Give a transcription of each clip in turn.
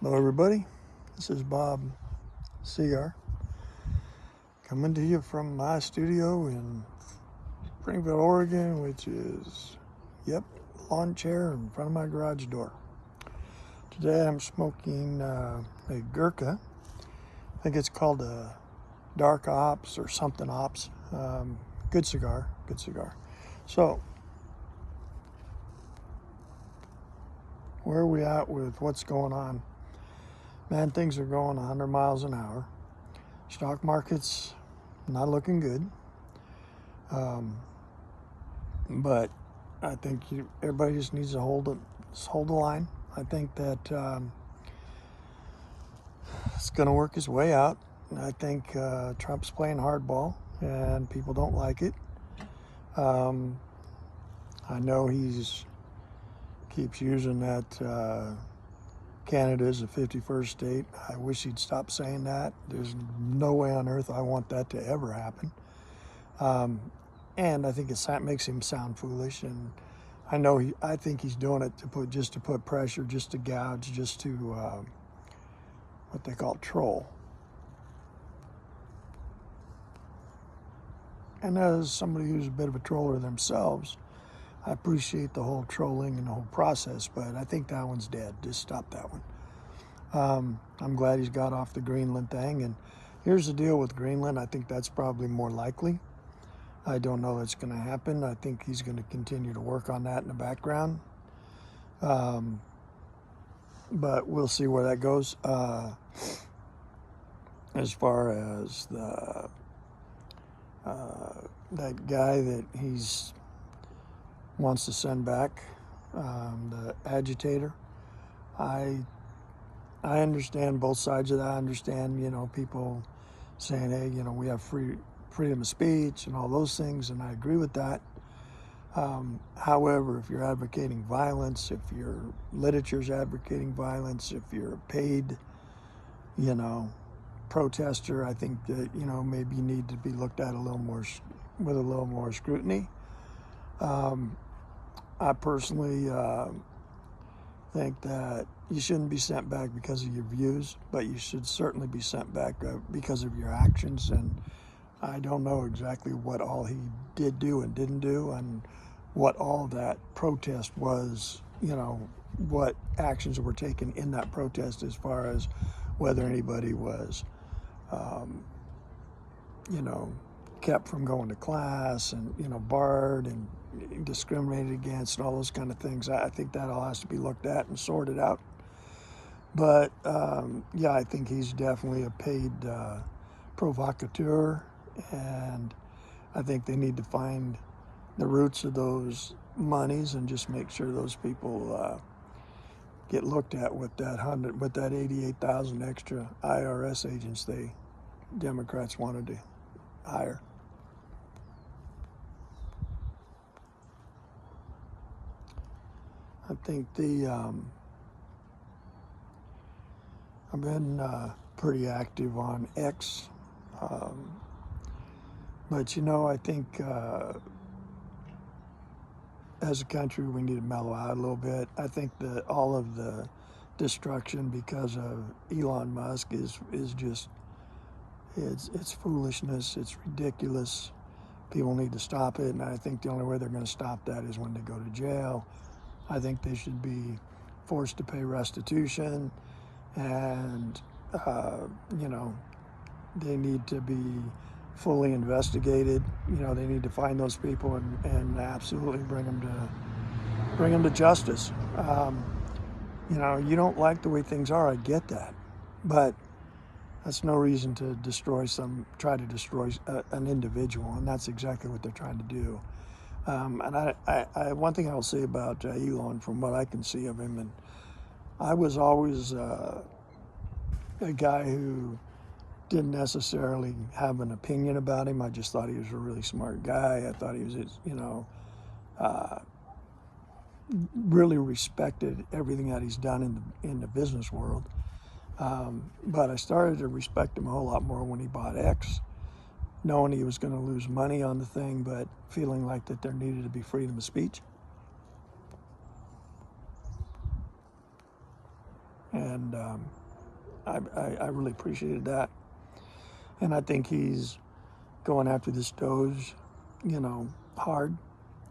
Hello everybody, this is Bob C-Gar coming to you from my studio in Springfield, Oregon, which is, lawn chair in front of my garage door. Today I'm smoking a Gurkha. I think it's called a Dark Ops or something Ops. Good cigar. So, where are we at with what's going on? Man, things are going 100 miles an hour. Stock market's not looking good. But I think everybody just needs to hold the line. I think that it's going to work his way out. I think Trump's playing hardball, and people don't like it. I know he's keeps using that Canada is the 51st state. I wish he'd stop saying that. There's no way on earth I want that to ever happen. And I think it makes him sound foolish. And I think he's doing it to put pressure, just to gouge, just to what they call troll. And as somebody who's a bit of a troller themselves, I appreciate the whole trolling and the whole process, but I think that one's dead. Just stop that one. I'm glad he's got off the Greenland thing. And here's the deal with Greenland. I think that's probably more likely. I don't know that's going to happen. I think he's going to continue to work on that in the background. But we'll see where that goes. As far as that guy that he's wants to send back, the agitator. I understand both sides of that. I understand, people saying, hey, we have freedom of speech and all those things, and I agree with that. However, if you're advocating violence, if your literature's advocating violence, if you're a paid, protester, I think that, maybe you need to be looked at with a little more scrutiny. I personally think that you shouldn't be sent back because of your views, but you should certainly be sent back because of your actions. And I don't know exactly what all he did do and didn't do, and what all that protest was, what actions were taken in that protest, as far as whether anybody was, kept from going to class and, barred and discriminated against and all those kind of things. I think that all has to be looked at and sorted out. But, I think he's definitely a paid provocateur, and I think they need to find the roots of those monies and just make sure those people get looked at with that 88,000 extra IRS agents Democrats wanted to hire. I think I've been pretty active on X, but I think as a country we need to mellow out a little bit. I think that all of the destruction because of Elon Musk is just it's foolishness. It's ridiculous. People need to stop it, and I think the only way they're going to stop that is when they go to jail. I think they should be forced to pay restitution, and they need to be fully investigated. They need to find those people and absolutely bring them to justice. You don't like the way things are. I get that, but that's no reason to try to destroy an individual, and that's exactly what they're trying to do. And I one thing I'll say about Elon, from what I can see of him, and I was always a guy who didn't necessarily have an opinion about him. I just thought he was a really smart guy. I thought he was, really respected everything that he's done in the business world. But I started to respect him a whole lot more when he bought X, knowing he was going to lose money on the thing, but feeling like that there needed to be freedom of speech. And and I really appreciated that. And I think he's going after this Doge, hard.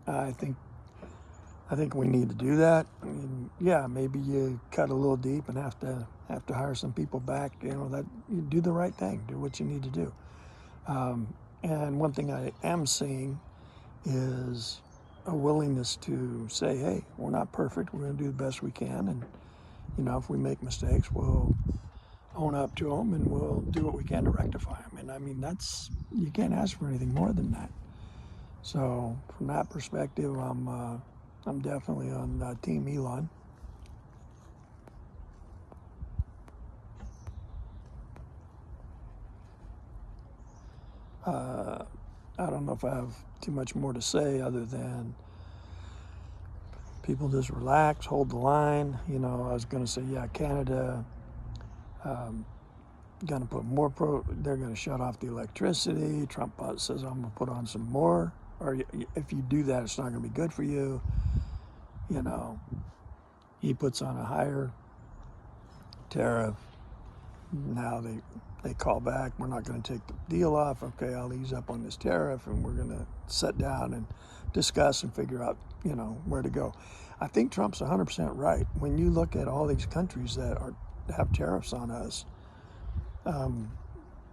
I think we need to do that. I mean, yeah, maybe you cut a little deep and have to hire some people back. That you do the right thing, do what you need to do. And one thing I am seeing is a willingness to say, hey, we're not perfect. We're going to do the best we can, and if we make mistakes, we'll own up to them and we'll do what we can to rectify them. And I mean, you can't ask for anything more than that. So from that perspective, I'm definitely on Team Elon. I don't know if I have too much more to say other than people just relax, hold the line. I was going to say, yeah, Canada going to put more they're going to shut off the electricity. Trump says, I'm going to put on some more. Or if you do that, it's not going to be good for you. He puts on a higher tariff. Now they call back, we're not going to take the deal off. Okay, I'll ease up on this tariff, and we're going to sit down and discuss and figure out, where to go. I think Trump's 100% right. When you look at all these countries that have tariffs on us,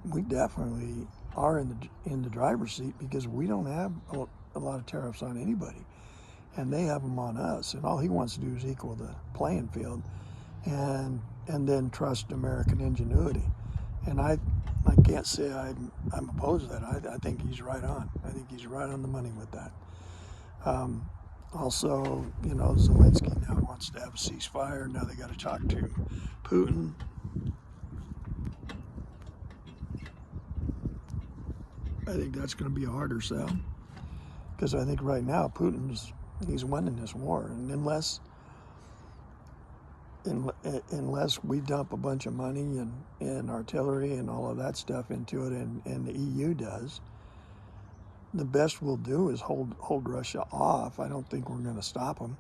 we definitely are in the driver's seat because we don't have a lot of tariffs on anybody, and they have them on us. And all he wants to do is equal the playing field, and then trust American ingenuity. And I can't say I'm opposed to that. I think he's right on. I think he's right on the money with that. Also, Zelensky now wants to have a ceasefire. Now they got to talk to Putin. I think that's going to be a harder sell because I think right now he's winning this war, and unless we dump a bunch of money and artillery and all of that stuff into it, and the EU does, the best we'll do is hold Russia off. I don't think we're going to stop them.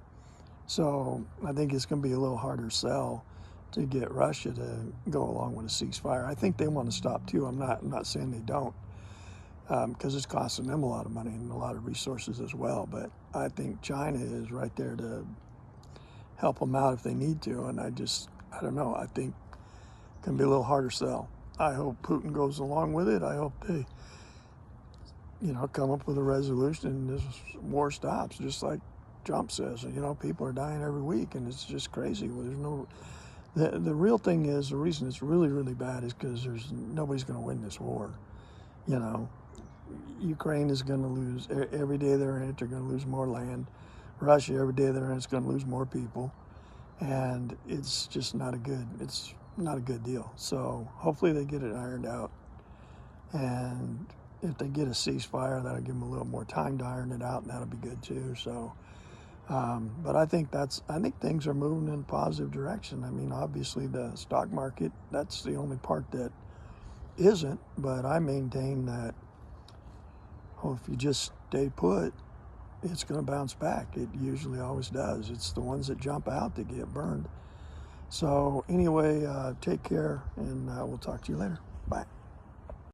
So I think it's going to be a little harder sell to get Russia to go along with a ceasefire. I think they want to stop too. I'm not saying they don't, because it's costing them a lot of money and a lot of resources as well. But I think China is right there to help them out if they need to. And I don't know. I think it can be a little harder sell. I hope Putin goes along with it. I hope they, come up with a resolution and this war stops, just like Trump says. People are dying every week, and it's just crazy. The real thing is, the reason it's really, really bad is because nobody's going to win this war. Ukraine is going to lose. Every day they're in it, they're going to lose more land. Russia, every day they're in it, it's going to lose more people. And it's just not a good deal. So hopefully they get it ironed out. And if they get a ceasefire, that'll give them a little more time to iron it out, and that'll be good too. So, but I think things are moving in a positive direction. I mean, obviously the stock market, that's the only part that isn't, but I maintain that, if you just stay put, it's going to bounce back. It usually always does. It's the ones that jump out that get burned. So anyway, take care, and we'll talk to you later.